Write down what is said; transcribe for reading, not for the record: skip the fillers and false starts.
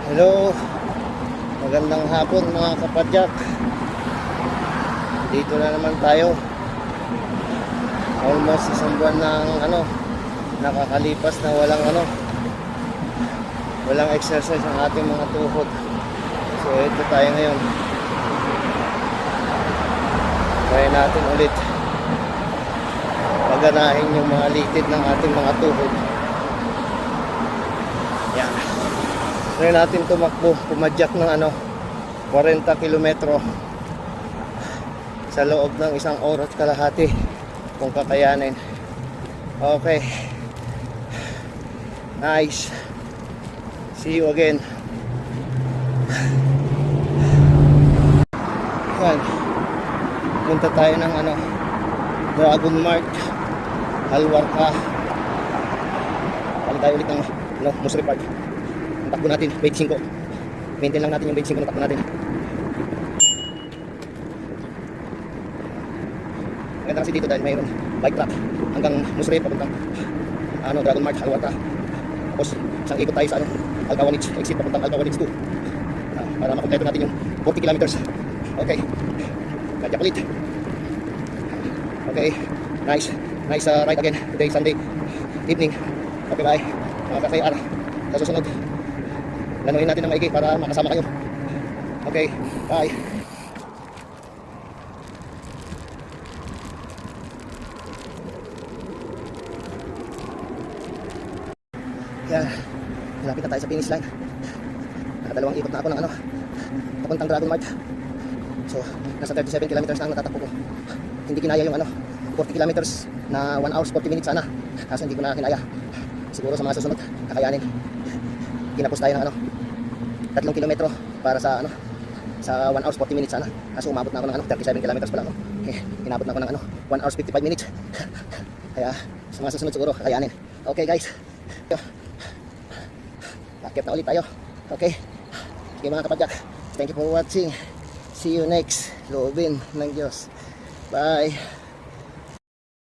Hello, magandang hapon mga kapadyak. Dito na naman tayo. Almost isang buwan ng nakakalipas na walang exercise ang ating mga tuhod. So ito tayo ngayon. Try natin ulit paganahin yung mga litid ng ating mga tuhod. Yan. Try natin tumakbo, pumadyak ng 40 kilometro sa loob ng isang oras kalahati kung kakayanin. Okay. Nice. See you again. Yan. Punta tayo ng Dragon Mart, Alwarca. Palit tayo ulit ng Musri Park. Ang takbo natin, 25. Maintain lang natin yung 25 na takbo natin. Maganda kasi dito dahil mayroon bike track hanggang Musri papuntang Dragon Mart, Alwarca. Tapos isang ikot tayo sa Alcawanich exit papuntang Alcawanich 2 para makompleto natin yung 40 kilometers. Okay. Kadyak ulit. Okay. Nice ride again today, Sunday evening. Okay, bye mga ka-KR. Sa susunod lanuin natin ng maigi para makasama kayo. Okay, bye. Yan, malapit na tayo sa finish line. Nakadalawang ikot na ako ng papuntang Dragon Mart. So, nasa 37 kilometers na ang natatakbo ko. Hindi kinaya yung 40 kilometers na 1 hours 40 minutes sana. Kaso hindi ko na kinaya. Siguro sa mga susunod kakayanin. Kinapos tayo ng 3 kilometro para sa 1 hours 40 minutes sana. Kaso umabot na ako ng 37 kilometers pala ako. Inabot na ako ng 1 hours 55 minutes. Kaya sa mga susunod siguro kakayanin. Okay guys. Bakit na ulit tayo. Okay. Sige mga kapadyak. Thank you for watching. See you next. Loobin ng Diyos. Bye.